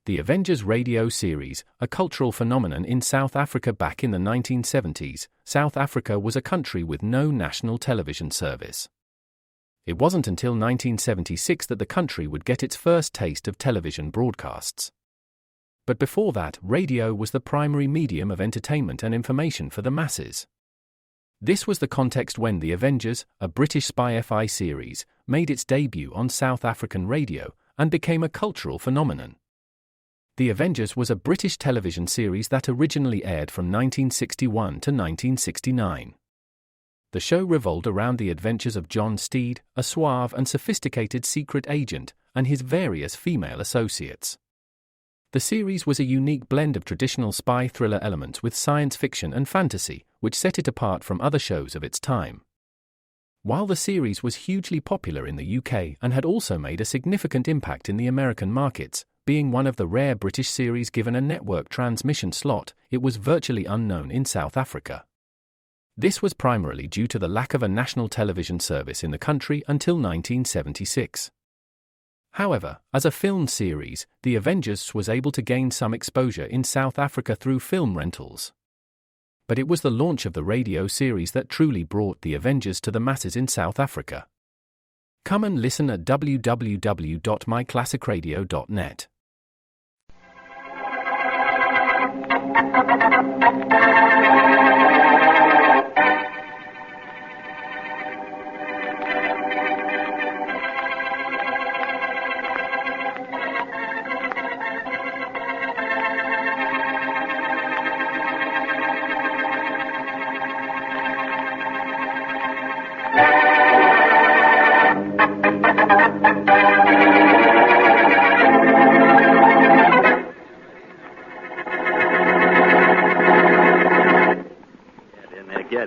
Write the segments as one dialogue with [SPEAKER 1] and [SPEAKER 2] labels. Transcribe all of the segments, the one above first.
[SPEAKER 1] The Avengers radio series, a cultural phenomenon in South Africa back in the 1970s, South Africa was a country with no national television service. It wasn't until 1976 that the country would get its first taste of television broadcasts. But before that, radio was the primary medium of entertainment and information for the masses. This was the context when The Avengers, a British spy-fi series, made its debut on South African radio and became a cultural phenomenon. The Avengers was a British television series that originally aired from 1961 to 1969. The show revolved around the adventures of John Steed, a suave and sophisticated secret agent, and his various female associates. The series was a unique blend of traditional spy thriller elements with science fiction and fantasy, which set it apart from other shows of its time. While the series was hugely popular in the UK and had also made a significant impact in the American markets, being one of the rare British series given a network transmission slot, it was virtually unknown in South Africa. This was primarily due to the lack of a national television service in the country until 1976. However, as a film series, The Avengers was able to gain some exposure in South Africa through film rentals. But it was the launch of the radio series that truly brought The Avengers to the masses in South Africa. Come and listen at www.myclassicradio.net.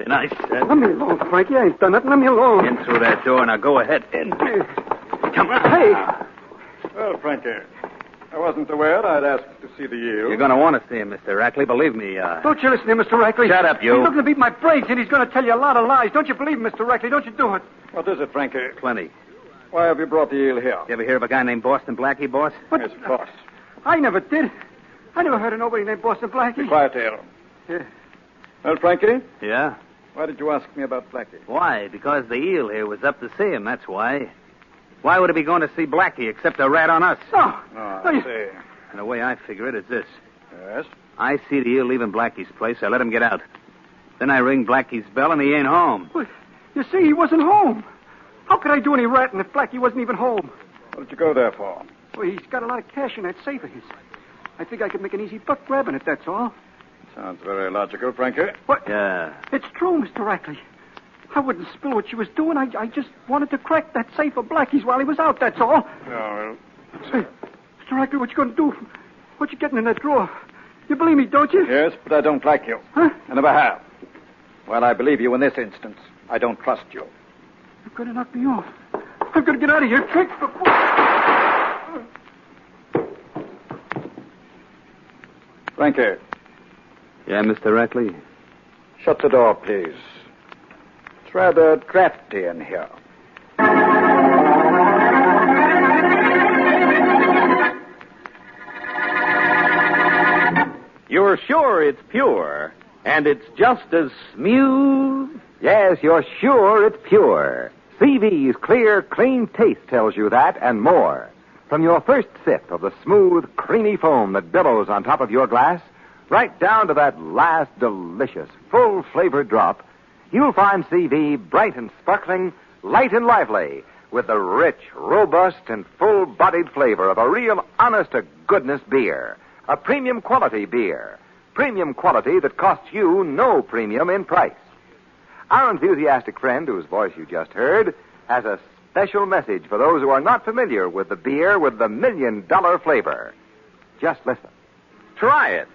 [SPEAKER 2] Nice.
[SPEAKER 3] Let me alone, Frankie. I ain't done nothing. Let me alone.
[SPEAKER 2] In through that door, now go ahead. In. Come on.
[SPEAKER 3] Hey.
[SPEAKER 4] Well, Frankie, I wasn't aware I'd asked to see the yield.
[SPEAKER 2] You're going to want to see him, Mr. Rackley. Believe me.
[SPEAKER 3] Don't you listen to him, Mr. Rackley.
[SPEAKER 2] Shut up, you.
[SPEAKER 3] He's looking to beat my brains in. He's going to tell you a lot of lies. Don't you believe him, Mr. Rackley? Don't you do it.
[SPEAKER 4] What is it, Frankie?
[SPEAKER 2] Plenty.
[SPEAKER 4] Why have you brought the yield here?
[SPEAKER 2] You ever hear of a guy named Boston Blackie, boss?
[SPEAKER 3] What?
[SPEAKER 4] Yes, of course.
[SPEAKER 3] I never did. I never heard of nobody named Boston Blackie.
[SPEAKER 4] Be quiet, Dale.
[SPEAKER 3] Yeah.
[SPEAKER 4] Well, Frankie,
[SPEAKER 2] Yeah?
[SPEAKER 4] why did you ask me about Blackie?
[SPEAKER 2] Why? Because the eel here was up to see him, that's why. Why would he be going to see Blackie except to rat on us?
[SPEAKER 3] No.
[SPEAKER 4] Oh,
[SPEAKER 3] No,
[SPEAKER 4] I
[SPEAKER 3] you...
[SPEAKER 4] see.
[SPEAKER 2] And the way I figure it is this.
[SPEAKER 4] Yes?
[SPEAKER 2] I see the eel leaving Blackie's place. I let him get out. Then I ring Blackie's bell and he ain't home.
[SPEAKER 3] Well, you see, he wasn't home. How could I do any ratting if Blackie wasn't even home?
[SPEAKER 4] What did you go there for?
[SPEAKER 3] Well, he's got a lot of cash in that safe of his. I think I could make an easy buck grabbing it, that's all.
[SPEAKER 4] Sounds very logical, Frankie.
[SPEAKER 3] What?
[SPEAKER 2] Yeah.
[SPEAKER 3] It's true, Mr. Rackley. I wouldn't spill what she was doing. I just wanted to crack that safe of Blackie's while he was out, that's all.
[SPEAKER 4] Oh, well.
[SPEAKER 3] Hey, Mr. Rackley, what you going to do? What you getting in that drawer? You believe me, don't you?
[SPEAKER 4] Yes, but I don't like you.
[SPEAKER 3] Huh?
[SPEAKER 4] I never have. Well, I believe you in this instance. I don't trust you.
[SPEAKER 3] You're going to knock me off. I've got to get out of here quick before...
[SPEAKER 4] Frankie,
[SPEAKER 2] Yeah, Mr. Rackley?
[SPEAKER 4] shut the door, please. It's rather drafty in here.
[SPEAKER 5] You're sure it's pure, and it's just as smooth?
[SPEAKER 6] Yes, you're sure it's pure. CV's clear, clean taste tells you that and more. From your first sip of the smooth, creamy foam that billows on top of your glass, right down to that last delicious, full-flavored drop, you'll find CV bright and sparkling, light and lively, with the rich, robust, and full-bodied flavor of a real honest-to-goodness beer. A premium quality beer. Premium quality that costs you no premium in price. Our enthusiastic friend, whose voice you just heard, has a special message for those who are not familiar with the beer with the $1 million flavor. Just listen.
[SPEAKER 5] Try it.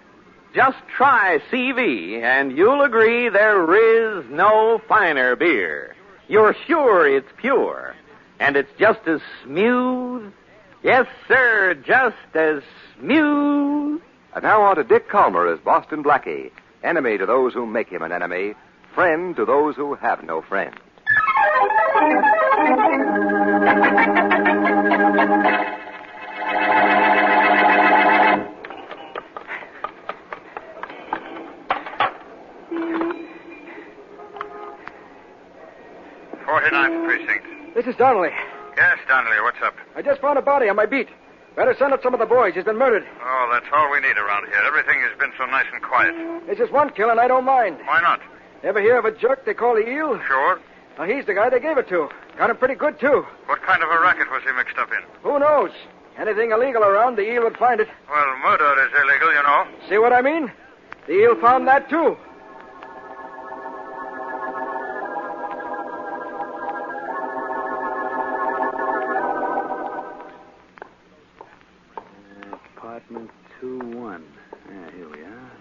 [SPEAKER 5] Just try CV, and you'll agree there is no finer beer. You're sure it's pure, and it's just as smooth. Yes, sir, just as smooth.
[SPEAKER 6] And now on to Dick Calmer as Boston Blackie, enemy to those who make him an enemy, friend to those who have no friend.
[SPEAKER 3] This is Donnelly.
[SPEAKER 7] Yes, Donnelly, what's up?
[SPEAKER 3] I just found a body on my beat. Better send out some of the boys. He's been murdered.
[SPEAKER 7] Oh, that's all we need around here. Everything has been so nice and quiet.
[SPEAKER 3] There's just one kill, and I don't mind.
[SPEAKER 7] Why not?
[SPEAKER 3] Ever hear of a jerk they call the Eel?
[SPEAKER 7] Sure.
[SPEAKER 3] Now, he's the guy they gave it to. Got him pretty good, too.
[SPEAKER 7] What kind of a racket was he mixed up in?
[SPEAKER 3] Who knows? Anything illegal around, the Eel would find it.
[SPEAKER 7] Well, murder is illegal, you know.
[SPEAKER 3] See what I mean? The Eel found that, too.
[SPEAKER 2] Apartment 2-1. Here we are.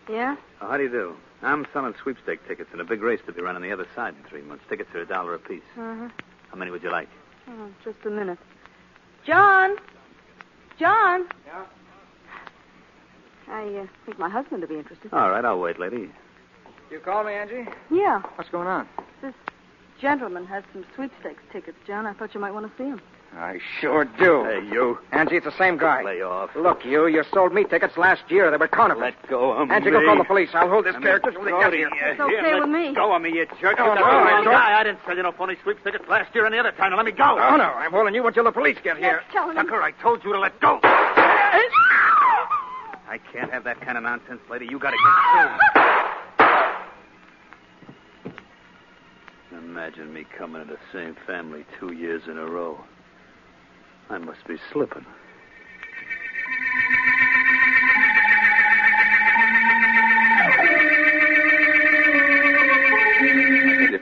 [SPEAKER 8] Yeah?
[SPEAKER 2] Oh, how do you do? I'm selling sweepstake tickets in a big race to be run on the other side in 3 months. Tickets are $1 apiece.
[SPEAKER 8] Uh-huh.
[SPEAKER 2] How many would you like?
[SPEAKER 8] Oh, just a minute. John? John?
[SPEAKER 3] Yeah?
[SPEAKER 8] I think my husband would be interested.
[SPEAKER 2] All right, I'll wait, lady.
[SPEAKER 3] You call me, Angie?
[SPEAKER 8] Yeah.
[SPEAKER 3] What's going on?
[SPEAKER 8] This gentleman has some sweepstakes tickets, John. I thought you might want to see him.
[SPEAKER 3] I sure do.
[SPEAKER 2] Hey, you.
[SPEAKER 3] Angie, it's the same guy.
[SPEAKER 2] Lay off.
[SPEAKER 3] Look, you sold me tickets last year. They were counterfeit.
[SPEAKER 2] Let go of
[SPEAKER 3] Angie,
[SPEAKER 2] me.
[SPEAKER 3] go call the police. I'll hold this character till they
[SPEAKER 2] Go
[SPEAKER 3] get
[SPEAKER 2] to
[SPEAKER 3] here.
[SPEAKER 2] you.
[SPEAKER 8] It's okay with me.
[SPEAKER 2] Go of me, you jerk.
[SPEAKER 3] Oh,
[SPEAKER 2] You're the
[SPEAKER 3] no,
[SPEAKER 2] wrong
[SPEAKER 3] no.
[SPEAKER 2] guy. I didn't sell you no phony sweep tickets last year or any other time. Now let me go.
[SPEAKER 3] Oh, no, I'm holding you until the police get here.
[SPEAKER 8] Yes, tell him.
[SPEAKER 2] Tucker, I told you to let go. I can't have that kind of nonsense, lady. You gotta get through. Imagine me coming to the same family 2 years in a row. I must be slipping.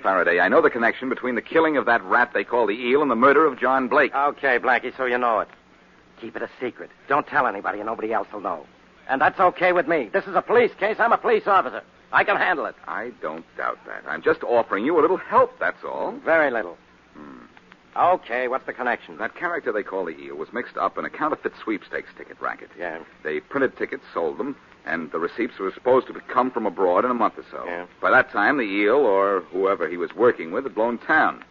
[SPEAKER 6] Faraday, I know the connection between the killing of that rat they call the Eel and the murder of John Blake.
[SPEAKER 9] Okay, Blackie, so you know it. Keep it a secret. Don't tell anybody, and nobody else will know. And that's okay with me. This is a police case. I'm a police officer. I can handle it.
[SPEAKER 6] I don't doubt that. I'm just offering you a little help, that's all.
[SPEAKER 9] Very little. Okay, what's the connection?
[SPEAKER 6] That character they call the Eel was mixed up in a counterfeit sweepstakes ticket racket.
[SPEAKER 9] Yeah.
[SPEAKER 6] They printed tickets, sold them, and the receipts were supposed to come from abroad in a month or so.
[SPEAKER 9] Yeah.
[SPEAKER 6] By that time, the Eel, or whoever he was working with, had blown town.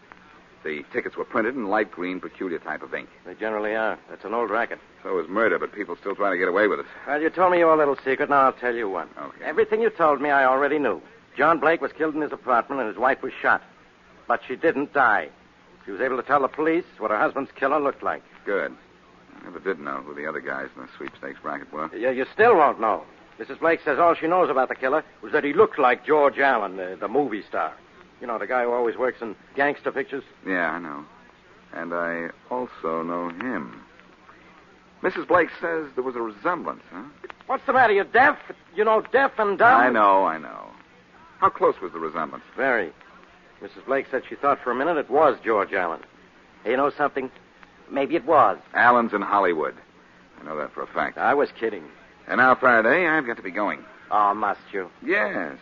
[SPEAKER 6] The tickets were printed in light green, peculiar type of ink.
[SPEAKER 9] They generally are. That's an old racket.
[SPEAKER 6] So was murder, but people still trying to get away with it.
[SPEAKER 9] Well, you told me your little secret. Now I'll tell you one.
[SPEAKER 6] Okay.
[SPEAKER 9] Everything you told me, I already knew. John Blake was killed in his apartment, and his wife was shot. But she didn't die. She was able to tell the police what her husband's killer looked like.
[SPEAKER 6] Good. I never did know who the other guys in the sweepstakes racket were.
[SPEAKER 9] You still won't know. Mrs. Blake says all she knows about the killer was that he looked like George Allen, the movie star. You know, the guy who always works in gangster pictures.
[SPEAKER 6] Yeah, I know. And I also know him. Mrs. Blake says there was a resemblance, huh?
[SPEAKER 9] What's the matter? You deaf? You know, deaf and dumb?
[SPEAKER 6] I know. How close was the resemblance?
[SPEAKER 9] Very. Mrs. Blake said she thought for a minute it was George Allen. Hey, you know something? Maybe it was.
[SPEAKER 6] Allen's in Hollywood. I know that for a fact.
[SPEAKER 9] I was kidding.
[SPEAKER 6] And now, Faraday, I've got to be going.
[SPEAKER 9] Oh, must you?
[SPEAKER 6] Yes.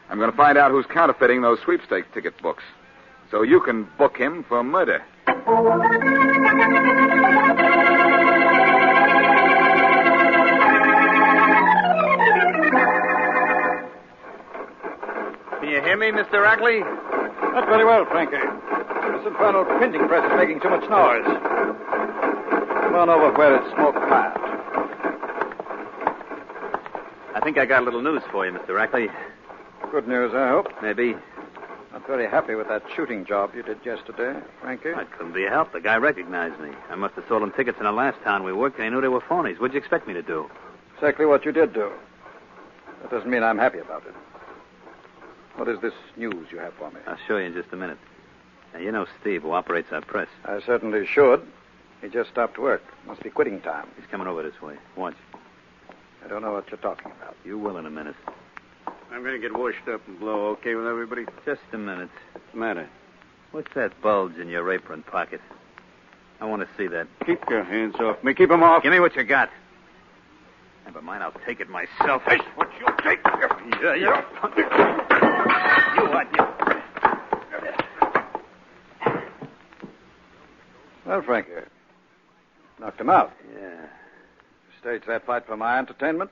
[SPEAKER 6] I'm going to find out who's counterfeiting those sweepstakes ticket books. So you can book him for murder.
[SPEAKER 2] Can you hear me, Mr. Rackley?
[SPEAKER 3] Not very well, Frankie. This infernal printing press is making too much noise. Come on over where it's more quiet.
[SPEAKER 2] I think I got a little news for you, Mr. Rackley.
[SPEAKER 3] Good news, I hope.
[SPEAKER 2] Maybe.
[SPEAKER 3] Not very happy with that shooting job you did yesterday, Frankie.
[SPEAKER 2] I couldn't be helped. The guy recognized me. I must have sold him tickets in the last town we worked, and he knew they were phonies. What'd you expect me to do?
[SPEAKER 3] Exactly what you did do. That doesn't mean I'm happy about it. What is this news you have for me?
[SPEAKER 2] I'll show you in just a minute. Now, you know Steve, who operates our press.
[SPEAKER 3] I certainly should. He just stopped work. Must be quitting time.
[SPEAKER 2] He's coming over this way. Watch.
[SPEAKER 3] I don't know what you're talking about.
[SPEAKER 2] You will in a minute.
[SPEAKER 10] I'm going to get washed up and blow okay with everybody.
[SPEAKER 2] Just a minute.
[SPEAKER 10] What's the matter?
[SPEAKER 2] What's that bulge in your apron pocket? I want to see that.
[SPEAKER 10] Keep your hands off me. Keep them off.
[SPEAKER 2] Give me what you got. Never mind, I'll take it myself.
[SPEAKER 10] That's what you'll take.
[SPEAKER 2] Yeah. You what? You...
[SPEAKER 3] Well, Frankie, knocked him out.
[SPEAKER 2] Yeah.
[SPEAKER 3] Stage that fight for my entertainment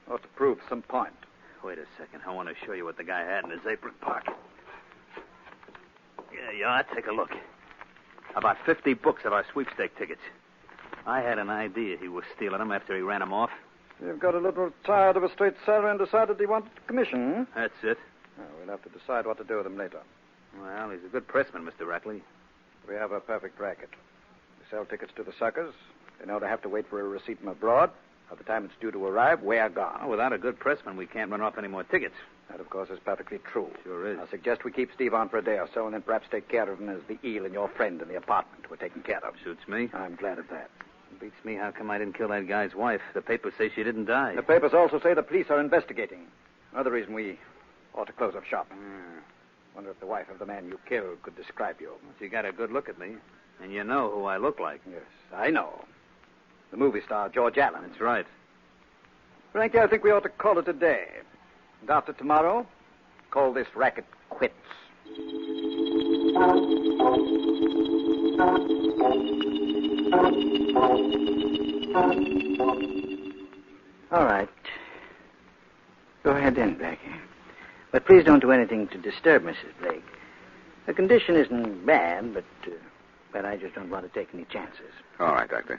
[SPEAKER 3] or to prove some point.
[SPEAKER 2] Wait a second. I want to show you what the guy had in his apron pocket. Yeah, you are. Take a look. About 50 books of our sweepstake tickets. I had an idea he was stealing them after he ran them off.
[SPEAKER 3] You've got a little tired of a straight salary and decided he wanted commission,
[SPEAKER 2] That's it.
[SPEAKER 3] We'll have to decide what to do with him later.
[SPEAKER 2] Well, he's a good pressman, Mr. Rackley.
[SPEAKER 3] We have a perfect racket. We sell tickets to the suckers. They know they have to wait for a receipt from abroad. By the time it's due to arrive, we're gone.
[SPEAKER 2] Oh, without a good pressman, we can't run off any more tickets.
[SPEAKER 3] That, of course, is perfectly true.
[SPEAKER 2] Sure is.
[SPEAKER 3] I suggest we keep Steve on for a day or so, and then perhaps take care of him as the eel and your friend in the apartment we're taking care of.
[SPEAKER 2] Suits me.
[SPEAKER 3] I'm glad of that.
[SPEAKER 2] Beats me how come I didn't kill that guy's wife. The papers say she didn't die.
[SPEAKER 3] The papers also say the police are investigating. Another reason we ought to close up shop. Wonder if the wife of the man you killed could describe you.
[SPEAKER 2] Well, she got a good look at me. And you know who I look like.
[SPEAKER 3] Yes, I know. The movie star, George Allen.
[SPEAKER 2] That's right.
[SPEAKER 3] Frankie, I think we ought to call it a day. And after tomorrow, call this racket quits.
[SPEAKER 11] All right. Go ahead then, Blackie. But please don't do anything to disturb Mrs. Blake. Her condition isn't bad, but I just don't want to take any chances.
[SPEAKER 12] All right, Doctor.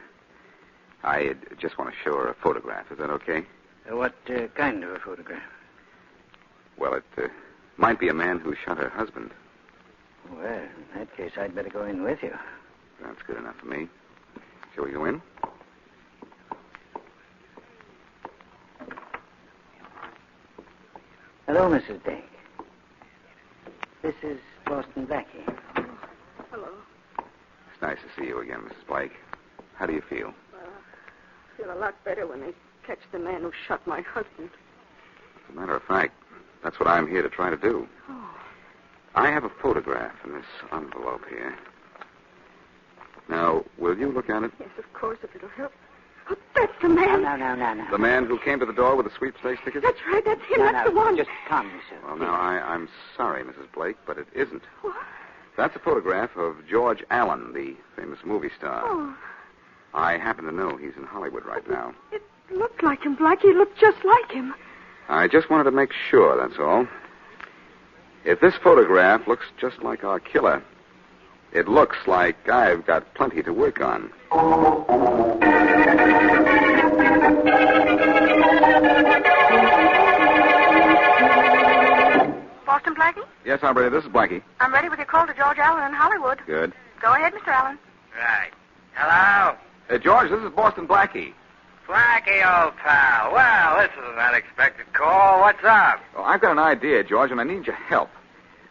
[SPEAKER 12] I just want to show her a photograph. Is that okay?
[SPEAKER 11] What kind of a photograph?
[SPEAKER 12] Well, it might be a man who shot her husband.
[SPEAKER 11] Well, in that case, I'd better go in with you.
[SPEAKER 12] That's good enough for me. Shall we go in?
[SPEAKER 11] Hello, Mrs. Blake. This is Boston Blackie.
[SPEAKER 8] Hello.
[SPEAKER 12] It's nice to see you again, Mrs. Blake. How do you feel?
[SPEAKER 8] I feel a lot better when they catch the man who shot my husband.
[SPEAKER 12] As a matter of fact, that's what I'm here to try to do.
[SPEAKER 8] Oh.
[SPEAKER 12] I have a photograph in this envelope here. Now, will you look at it?
[SPEAKER 8] Yes, of course, if it'll help. Oh, that's the man.
[SPEAKER 11] No.
[SPEAKER 12] The man who came to the door with the sweepstakes ticket?
[SPEAKER 8] That's right, that's him, that's the one.
[SPEAKER 11] Just calm yourself.
[SPEAKER 12] Well, now, I'm sorry, Mrs. Blake, but it isn't.
[SPEAKER 8] What?
[SPEAKER 12] That's a photograph of George Allen, the famous movie star.
[SPEAKER 8] Oh.
[SPEAKER 12] I happen to know he's in Hollywood right now.
[SPEAKER 8] It looked like him, Blackie. It looked just like him.
[SPEAKER 12] I just wanted to make sure, that's all. If this photograph looks just like our killer, it looks like I've got plenty to work on.
[SPEAKER 8] Boston Blackie?
[SPEAKER 12] Yes, operator, this is Blackie.
[SPEAKER 8] I'm ready with your call to George Allen in Hollywood.
[SPEAKER 12] Good.
[SPEAKER 8] Go ahead, Mr. Allen.
[SPEAKER 5] Right. Hello?
[SPEAKER 12] George, this is Boston Blackie.
[SPEAKER 5] Blackie, old pal. Well, this is an unexpected call. What's up?
[SPEAKER 12] Oh, I've got an idea, George, and I need your help.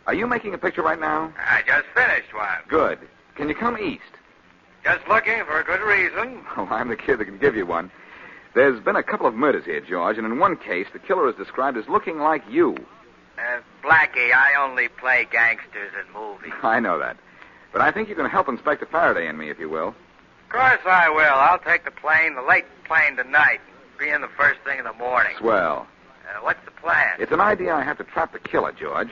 [SPEAKER 12] Are you making a picture right now?
[SPEAKER 5] I just finished one.
[SPEAKER 12] Good. Can you come east?
[SPEAKER 5] Just looking for a good reason.
[SPEAKER 12] Oh, I'm the kid that can give you one. There's been a couple of murders here, George, and in one case, the killer is described as looking like you.
[SPEAKER 5] Blackie, I only play gangsters in movies.
[SPEAKER 12] I know that. But I think you can help Inspector Faraday and me, if you will.
[SPEAKER 5] Of course I will. I'll take the plane, the late plane tonight. Be in the first thing in the morning.
[SPEAKER 12] Swell.
[SPEAKER 5] What's the plan?
[SPEAKER 12] It's an idea I have to trap the killer, George.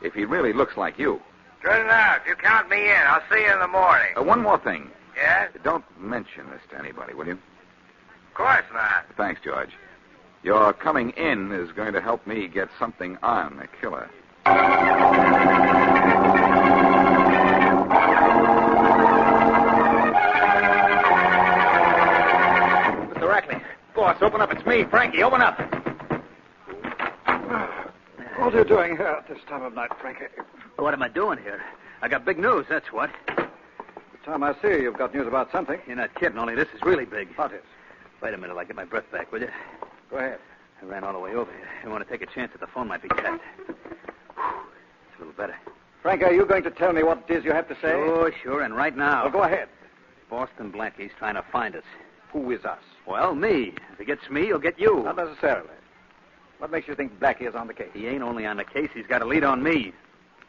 [SPEAKER 12] If he really looks like you.
[SPEAKER 5] Good enough. You count me in. I'll see you in the morning.
[SPEAKER 12] One more thing.
[SPEAKER 5] Yes?
[SPEAKER 12] Don't mention this to anybody, will you?
[SPEAKER 5] Of course not.
[SPEAKER 12] Thanks, George. Your coming in is going to help me get something on the killer.
[SPEAKER 3] Mr. Rackley. Boss, open up. It's me, Frankie. Open up. What are you doing here at this time of night, Frankie?
[SPEAKER 2] What am I doing here? I got big news, that's what.
[SPEAKER 3] The time I see you, you've got news about something.
[SPEAKER 2] You're not kidding, only this is really big.
[SPEAKER 3] What is?
[SPEAKER 2] Wait a minute, I'll get my breath back, will you?
[SPEAKER 3] Go ahead.
[SPEAKER 2] I ran all the way over here. I want to take a chance that the phone might be tapped. It's a little better.
[SPEAKER 3] Frank, are you going to tell me what it is you have to say?
[SPEAKER 2] Sure, and right now.
[SPEAKER 3] Well, go ahead.
[SPEAKER 2] Boston Blackie's trying to find us.
[SPEAKER 3] Who is us?
[SPEAKER 2] Well, me. If he gets me, he'll get you.
[SPEAKER 3] Not necessarily. What makes you think Blackie is on the case?
[SPEAKER 2] He ain't only on the case, he's got a lead on me.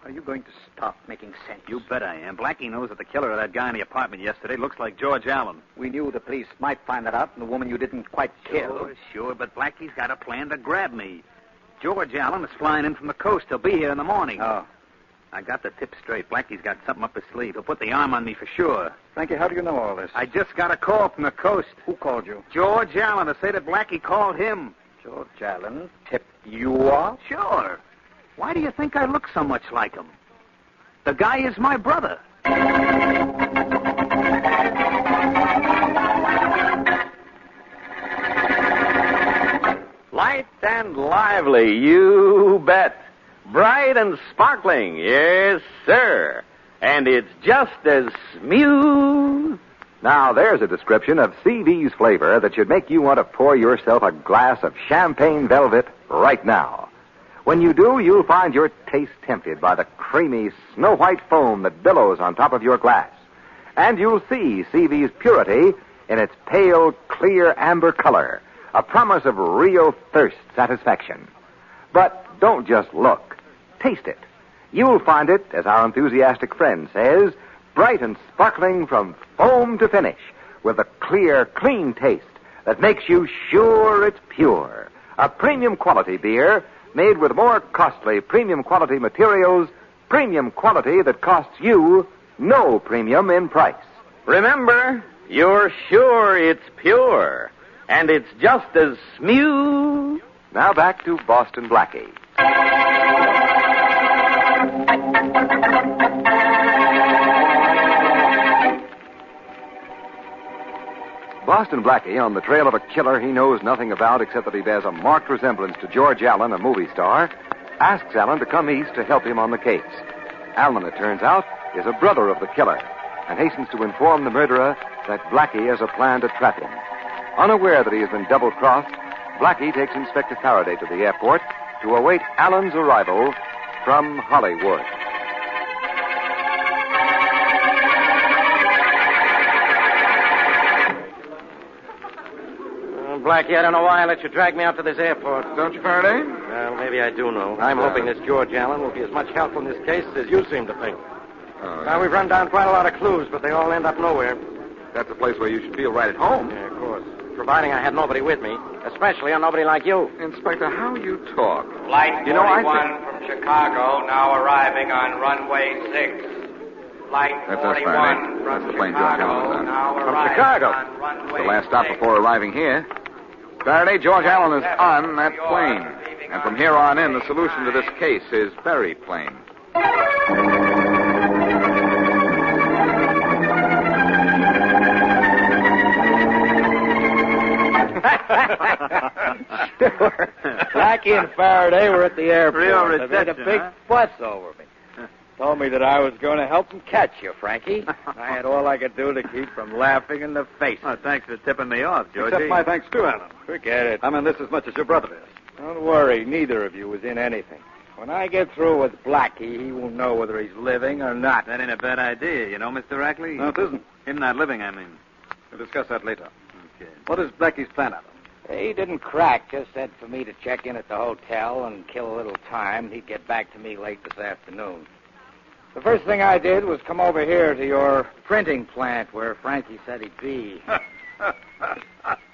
[SPEAKER 3] Are you going to stop making sense?
[SPEAKER 2] You bet I am. Blackie knows that the killer of that guy in the apartment yesterday looks like George Allen.
[SPEAKER 3] We knew the police might find that out, and the woman you didn't quite kill.
[SPEAKER 2] Sure, but Blackie's got a plan to grab me. George Allen is flying in from the coast. He'll be here in the morning.
[SPEAKER 3] Oh.
[SPEAKER 2] I got the tip straight. Blackie's got something up his sleeve. He'll put the arm on me for sure.
[SPEAKER 3] Frankie, how do you know all this?
[SPEAKER 2] I just got a call from the coast.
[SPEAKER 3] Who called you?
[SPEAKER 2] George Allen to say that Blackie called him.
[SPEAKER 3] George Allen tipped you off?
[SPEAKER 2] Sure. Why do you think I look so much like him? The guy is my brother.
[SPEAKER 5] Light and lively, you bet. Bright and sparkling, yes, sir. And it's just as smooth.
[SPEAKER 6] Now, there's a description of CV's flavor that should make you want to pour yourself a glass of champagne velvet right now. When you do, you'll find your taste tempted by the creamy, snow-white foam that billows on top of your glass. And you'll see CV's purity in its pale, clear amber color, a promise of real thirst satisfaction. But don't just look. Taste it. You'll find it, as our enthusiastic friend says, bright and sparkling from foam to finish, with a clear, clean taste that makes you sure it's pure. A premium quality beer made with more costly premium quality materials, premium quality that costs you no premium in price.
[SPEAKER 5] Remember, you're sure it's pure, and it's just as smooth.
[SPEAKER 6] Now back to Boston Blackie. Boston Blackie, on the trail of a killer he knows nothing about except that he bears a marked resemblance to George Allen, a movie star, asks Allen to come east to help him on the case. Allen, it turns out, is a brother of the killer and hastens to inform the murderer that Blackie has a plan to trap him. Unaware that he has been double-crossed, Blackie takes Inspector Faraday to the airport to await Allen's arrival from Hollywood.
[SPEAKER 9] Blackie, I don't know why I let you drag me out to this airport.
[SPEAKER 3] Don't you, Faraday?
[SPEAKER 9] Well, maybe I do know. I'm hoping this George Allen will be as much help in this case as you seem to think. Now, we've run down quite a lot of clues, but they all end up nowhere.
[SPEAKER 12] That's a place where you should feel right at home.
[SPEAKER 9] Yeah, of course. Providing I had nobody with me, especially nobody like you.
[SPEAKER 12] Inspector, how you talk.
[SPEAKER 13] Flight 41 from Chicago, now arriving on runway 6. Flight 41 from Chicago, now arriving on runway 6.
[SPEAKER 12] The last stop before arriving here. Faraday, George Allen is on that plane. And from here on in, the solution to this case is very plain.
[SPEAKER 11] Sure. Blackie and Faraday were at the airport.
[SPEAKER 3] Real
[SPEAKER 11] They made a
[SPEAKER 3] reception,
[SPEAKER 11] big
[SPEAKER 3] huh?
[SPEAKER 11] fuss over me. Told me that I was going to help them catch you, Frankie. I had all I could do to keep from laughing in the face.
[SPEAKER 3] Oh, thanks for tipping me off, Georgie.
[SPEAKER 10] Except my thanks too, Alan.
[SPEAKER 11] Forget it.
[SPEAKER 10] I'm in this as much as your brother is.
[SPEAKER 11] Don't worry. Neither of you was in anything. When I get through with Blackie, he will know whether he's living or not.
[SPEAKER 3] That ain't a bad idea, you know, Mr. Rackley.
[SPEAKER 10] No, it isn't.
[SPEAKER 3] Him not living, I mean.
[SPEAKER 10] We'll discuss that later.
[SPEAKER 3] Okay.
[SPEAKER 10] What is Blackie's plan, Alan?
[SPEAKER 11] He didn't crack, just said for me to check in at the hotel and kill a little time. He'd get back to me late this afternoon. The first thing I did was come over here to your printing plant where Frankie said he'd be.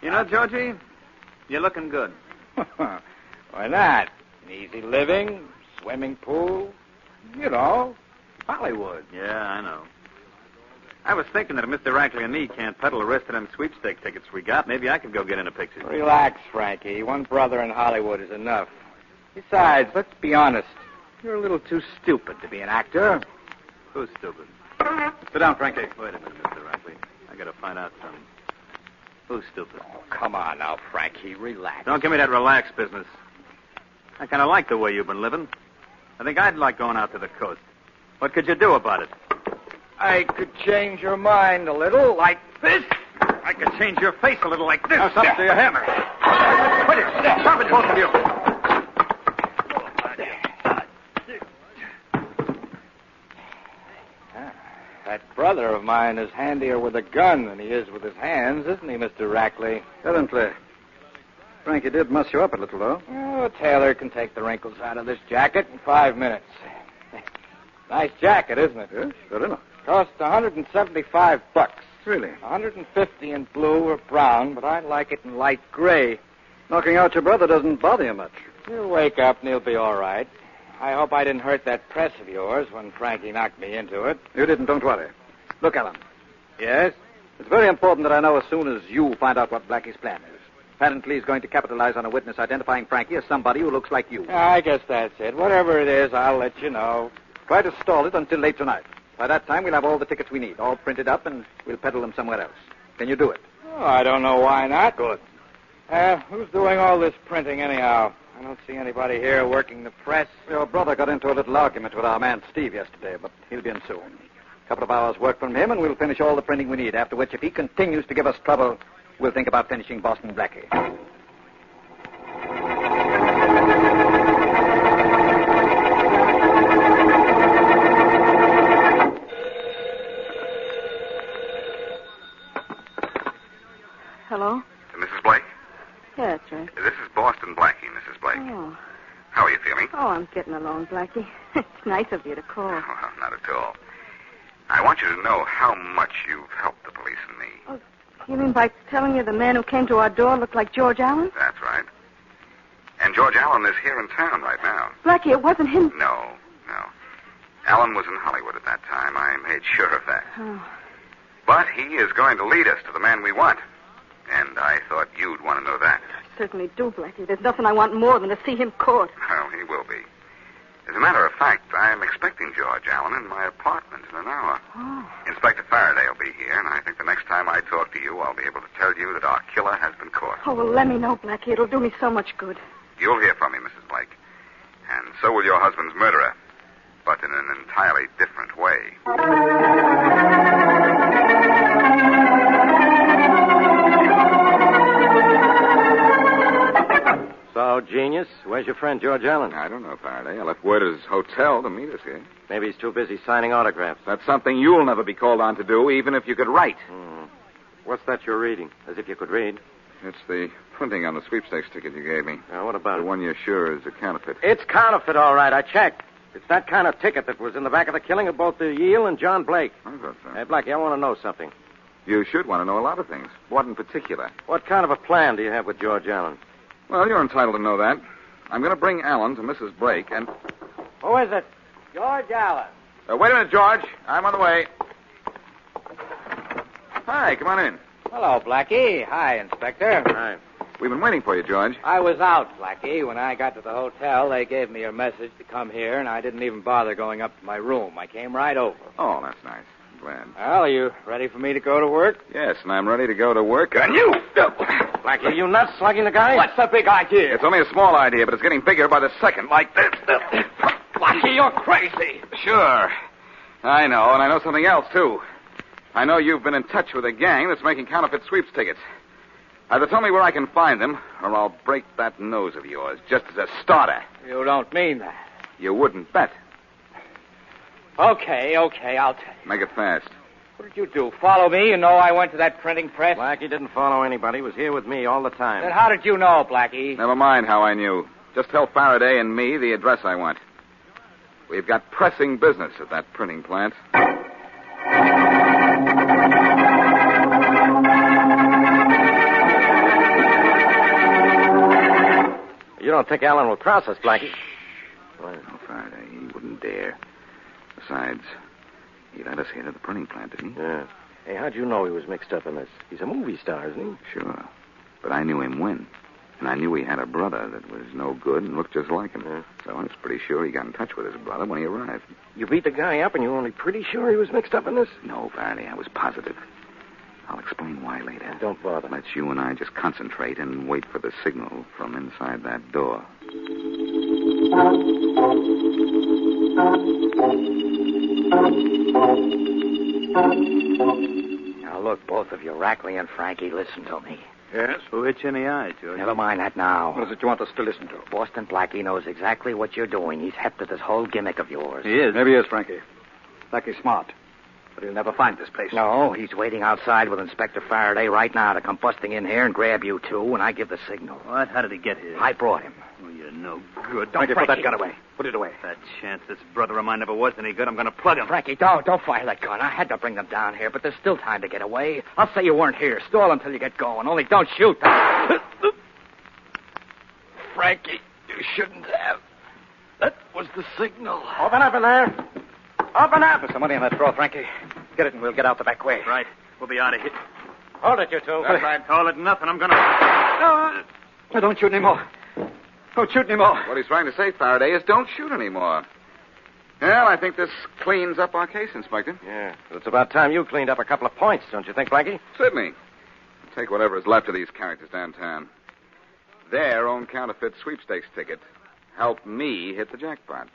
[SPEAKER 3] You know, Georgie, you're looking good.
[SPEAKER 11] Why not? Easy living, swimming pool, you know, Hollywood.
[SPEAKER 3] Yeah, I know. I was thinking that if Mr. Rackley and me can't peddle the rest of them sweepstake tickets we got, maybe I could go get in a picture.
[SPEAKER 11] Relax, Frankie. One brother in Hollywood is enough. Besides, let's be honest. You're a little too stupid to be an actor.
[SPEAKER 3] Who's stupid?
[SPEAKER 10] Sit down, Frankie.
[SPEAKER 3] Wait a minute, Mr. Rackley. I gotta find out something. Who's stupid?
[SPEAKER 11] Oh, come on now, Frankie. Relax.
[SPEAKER 3] Don't give me that relaxed business. I kind of like the way you've been living. I think I'd like going out to the coast. What could you do about it?
[SPEAKER 11] I could change your mind a little, like this.
[SPEAKER 3] I could change your face a little like this.
[SPEAKER 10] Now, stop to your hammer.
[SPEAKER 3] Quit it. Stop it, both of you.
[SPEAKER 11] That brother of mine is handier with a gun than he is with his hands, isn't he, Mr. Rackley?
[SPEAKER 10] Evidently. Frankie did muss you up a little, though.
[SPEAKER 11] Oh, Taylor can take the wrinkles out of this jacket in 5 minutes. Nice jacket, isn't it?
[SPEAKER 10] Yes, sure enough.
[SPEAKER 11] Cost $175.
[SPEAKER 10] Really?
[SPEAKER 11] 150 in blue or brown, but I like it in light gray.
[SPEAKER 10] Knocking out your brother doesn't bother you much.
[SPEAKER 11] He'll wake up and he'll be all right. I hope I didn't hurt that press of yours when Frankie knocked me into it.
[SPEAKER 10] You didn't, don't worry. Look, Alan.
[SPEAKER 11] Yes?
[SPEAKER 10] It's very important that I know as soon as you find out what Blackie's plan is. Apparently, he's going to capitalize on a witness identifying Frankie as somebody who looks like you.
[SPEAKER 11] I guess that's it. Whatever it is, I'll let you know.
[SPEAKER 10] Try to stall it until late tonight. By that time, we'll have all the tickets we need, all printed up, and we'll peddle them somewhere else. Can you do it?
[SPEAKER 11] Oh, I don't know why not.
[SPEAKER 10] Good.
[SPEAKER 11] Who's doing all this printing anyhow?
[SPEAKER 10] I don't see anybody here working the press. Your brother got into a little argument with our man Steve yesterday, but he'll be in soon. A couple of hours' work from him, and we'll finish all the printing we need, after which, if he continues to give us trouble, we'll think about finishing Boston Blackie.
[SPEAKER 8] Hello?
[SPEAKER 12] Mrs. Blake?
[SPEAKER 8] Yeah, that's right.
[SPEAKER 12] This is Boston Blackie, Mrs. Blake.
[SPEAKER 8] Oh.
[SPEAKER 12] How are you feeling?
[SPEAKER 8] Oh, I'm getting along, Blackie. It's nice of you to call.
[SPEAKER 12] Oh, not at all. I want you to know how much you've helped the police and me.
[SPEAKER 8] Oh, you mean by telling you the man who came to our door looked like George Allen?
[SPEAKER 12] That's right. And George Allen is here in town right now.
[SPEAKER 8] Blackie, it wasn't him.
[SPEAKER 12] No. Allen was in Hollywood at that time. I made sure of that.
[SPEAKER 8] Oh.
[SPEAKER 12] But he is going to lead us to the man we want. And I thought you'd want to know that.
[SPEAKER 8] I certainly do, Blackie. There's nothing I want more than to see him caught.
[SPEAKER 12] Well, he will be. As a matter of fact, I'm expecting George Allen in my apartment in an hour.
[SPEAKER 8] Oh.
[SPEAKER 12] Inspector Faraday will be here, and I think the next time I talk to you, I'll be able to tell you that our killer has been caught.
[SPEAKER 8] Oh, well, let me know, Blackie. It'll do me so much good.
[SPEAKER 12] You'll hear from me, Mrs. Blake. And so will your husband's murderer, but in an entirely different way.
[SPEAKER 9] So, genius, where's your friend George Allen?
[SPEAKER 12] I don't know, Faraday. I left word at his hotel to meet us here.
[SPEAKER 9] Maybe he's too busy signing autographs.
[SPEAKER 12] That's something you'll never be called on to do, even if you could write.
[SPEAKER 9] What's that you're reading? As if you could read.
[SPEAKER 12] It's the printing on the sweepstakes ticket you gave me.
[SPEAKER 9] Now, what about
[SPEAKER 12] The
[SPEAKER 9] it?
[SPEAKER 12] one you're sure is a counterfeit.
[SPEAKER 9] It's counterfeit, all right. I checked. It's that kind of ticket that was in the back of the killing of both the Yale and John Blake.
[SPEAKER 12] I thought so.
[SPEAKER 9] Hey, Blackie, I want to know something.
[SPEAKER 12] You should want to know a lot of things. What in particular?
[SPEAKER 9] What kind of a plan do you have with George Allen?
[SPEAKER 12] Well, you're entitled to know that. I'm going to bring Allen to Mrs. Blake and...
[SPEAKER 9] Who is it? George Allen.
[SPEAKER 12] Wait a minute, George. I'm on the way. Hi, come on in.
[SPEAKER 10] Hello, Blackie. Hi, Inspector.
[SPEAKER 9] Hi.
[SPEAKER 12] We've been waiting for you, George.
[SPEAKER 10] I was out, Blackie. When I got to the hotel, they gave me your message to come here, and I didn't even bother going up to my room. I came right over.
[SPEAKER 12] Oh, that's nice. I'm glad.
[SPEAKER 10] Well, are you ready for me to go to work?
[SPEAKER 12] Yes, and I'm ready to go to work on you.
[SPEAKER 9] Blackie, are you nuts slugging the guy?
[SPEAKER 10] What's the big idea?
[SPEAKER 12] It's only a small idea, but it's getting bigger by the second, like this.
[SPEAKER 10] Blackie, you're crazy.
[SPEAKER 12] Sure. I know, and I know something else, too. I know you've been in touch with a gang that's making counterfeit sweeps tickets. Either tell me where I can find them, or I'll break that nose of yours, just as a starter.
[SPEAKER 10] You don't mean that.
[SPEAKER 12] You wouldn't bet.
[SPEAKER 10] Okay, I'll tell you.
[SPEAKER 12] Make it fast.
[SPEAKER 10] What did you do? Follow me? You know I went to that printing press?
[SPEAKER 9] Blackie didn't follow anybody. He was here with me all the time.
[SPEAKER 10] Then how did you know, Blackie?
[SPEAKER 12] Never mind how I knew. Just tell Faraday and me the address I want. We've got pressing business at that printing plant.
[SPEAKER 9] You don't think Allen will cross us, Blackie?
[SPEAKER 12] No, Faraday. He wouldn't dare. Besides, he let us here to the printing plant, didn't he?
[SPEAKER 9] Yeah. Hey, how'd you know he was mixed up in this? He's a movie star, isn't he?
[SPEAKER 12] Sure. But I knew him when. And I knew he had a brother that was no good and looked just like him.
[SPEAKER 9] Yeah.
[SPEAKER 12] So I was pretty sure he got in touch with his brother when he arrived.
[SPEAKER 9] You beat the guy up and you were only pretty sure he was mixed up in this?
[SPEAKER 12] No, Faraday, I was positive. I'll explain why later.
[SPEAKER 9] Don't bother.
[SPEAKER 12] Let's you and I just concentrate and wait for the signal from inside that door.
[SPEAKER 11] Now, look, both of you, Rackley and Frankie, listen to me.
[SPEAKER 2] Yes? Who hit you in the eye, George?
[SPEAKER 11] Never mind that now.
[SPEAKER 10] What is it you want us to listen to?
[SPEAKER 11] Boston Blackie knows exactly what you're doing. He's hep to this whole gimmick of yours.
[SPEAKER 2] He is.
[SPEAKER 10] Maybe he is, Frankie. Blackie's smart. But he'll never find this place.
[SPEAKER 11] No, he's waiting outside with Inspector Faraday right now to come busting in here and grab you two when I give the signal.
[SPEAKER 2] What? How did he get here?
[SPEAKER 11] I brought him.
[SPEAKER 2] Oh, you're no good.
[SPEAKER 10] Frankie, put that gun away. Put it away.
[SPEAKER 2] That chance this brother of mine never was any good, I'm going to plug him.
[SPEAKER 11] Frankie, don't fire that gun. I had to bring them down here, but there's still time to get away. I'll say you weren't here. Stall until you get going. Only don't shoot. Frankie, you shouldn't have. That was the signal.
[SPEAKER 9] Open up in there. Open up.
[SPEAKER 10] There's some money in that drawer, Frankie. Get it and we'll get out the back way.
[SPEAKER 2] Right. We'll be out of here.
[SPEAKER 9] Hold it, you two.
[SPEAKER 2] That's right. Hold it. Nothing. I'm going to...
[SPEAKER 10] No, don't shoot anymore. Don't shoot anymore.
[SPEAKER 12] What he's trying to say, Faraday, is don't shoot anymore. Well, I think this cleans up our case, Inspector.
[SPEAKER 9] Yeah, but it's about time you cleaned up a couple of points, don't you think, Blackie?
[SPEAKER 12] Certainly. I'll take whatever is left of these characters downtown. their own counterfeit sweepstakes ticket helped me hit the jackpot.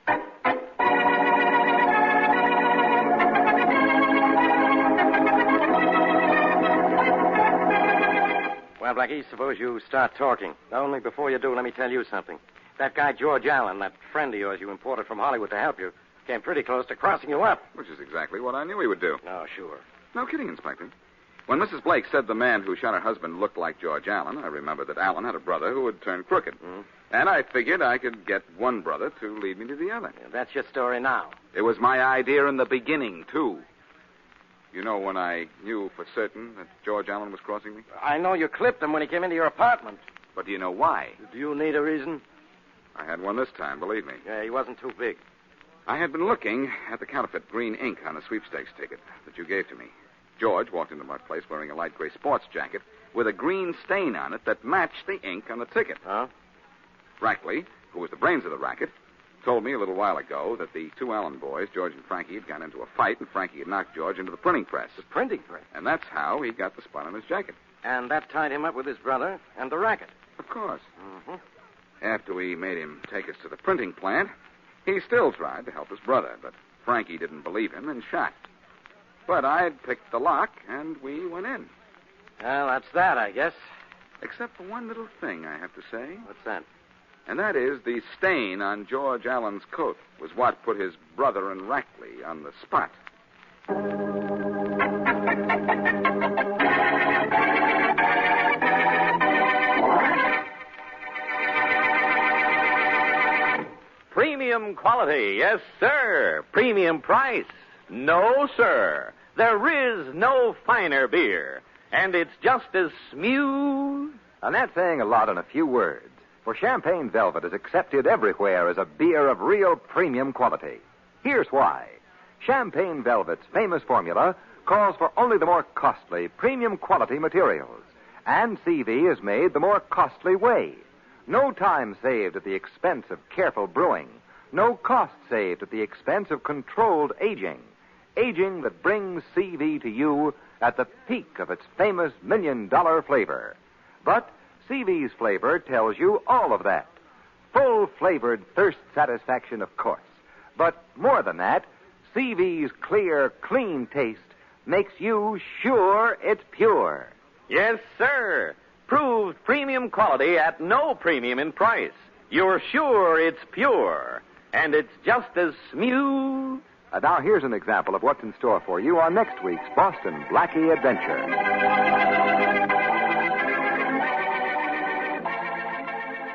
[SPEAKER 9] Well, Blackie, suppose you start talking. Only before you do, let me tell you something. That guy, George Allen, that friend of yours you imported from Hollywood to help you, came pretty close to crossing you up.
[SPEAKER 12] Which is exactly what I knew he would do.
[SPEAKER 9] Oh, sure.
[SPEAKER 12] No kidding, Inspector. When Mrs. Blake said the man who shot her husband looked like George Allen, I remembered that Allen had a brother who had turned crooked. And I figured I could get one brother to lead me to the other.
[SPEAKER 9] Yeah, that's your story now.
[SPEAKER 12] It was my idea in the beginning, too. You know when I knew for certain that George Allen was crossing me?
[SPEAKER 9] I know you clipped him when he came into your apartment.
[SPEAKER 12] But do you know why?
[SPEAKER 9] Do you need a reason?
[SPEAKER 12] I had one this time, believe me.
[SPEAKER 9] Yeah, he wasn't too big.
[SPEAKER 12] I had been looking at the counterfeit green ink on the sweepstakes ticket that you gave to me. George walked into my place wearing a light gray sports jacket with a green stain on it that matched the ink on the ticket.
[SPEAKER 9] Huh?
[SPEAKER 12] Brackley, who was the brains of the racket, told me a little while ago that the two Allen boys, George and Frankie, had gotten into a fight, and Frankie had knocked George into the printing press.
[SPEAKER 9] The printing press?
[SPEAKER 12] And that's how he got the spot on his jacket.
[SPEAKER 9] And that tied him up with his brother and the racket?
[SPEAKER 12] Of course.
[SPEAKER 9] Mm-hmm.
[SPEAKER 12] After we made him take us to the printing plant, he still tried to help his brother, but Frankie didn't believe him and shot. But I'd picked the lock, and we went in.
[SPEAKER 9] Well, that's that, I guess.
[SPEAKER 12] Except for one little thing, I have to say.
[SPEAKER 9] What's that?
[SPEAKER 12] And that is the stain on George Allen's coat was what put his brother and Rackley on the spot.
[SPEAKER 5] Premium quality, yes, sir. Premium price, no, sir. There is no finer beer, and it's just as smooth.
[SPEAKER 6] And that's saying a lot in a few words. For Champagne Velvet is accepted everywhere as a beer of real premium quality. Here's why. Champagne Velvet's famous formula calls for only the more costly, premium quality materials. And CV is made the more costly way. No time saved at the expense of careful brewing. No cost saved at the expense of controlled aging. Aging that brings CV to you at the peak of its famous $1 million flavor. But CV's flavor tells you all of that. Full-flavored thirst satisfaction, of course. But more than that, CV's clear, clean taste makes you sure it's pure.
[SPEAKER 5] Yes, sir. Proved premium quality at no premium in price. You're sure it's pure, and it's just as smooth.
[SPEAKER 6] Now here's an example of what's in store for you on next week's Boston Blackie Adventure.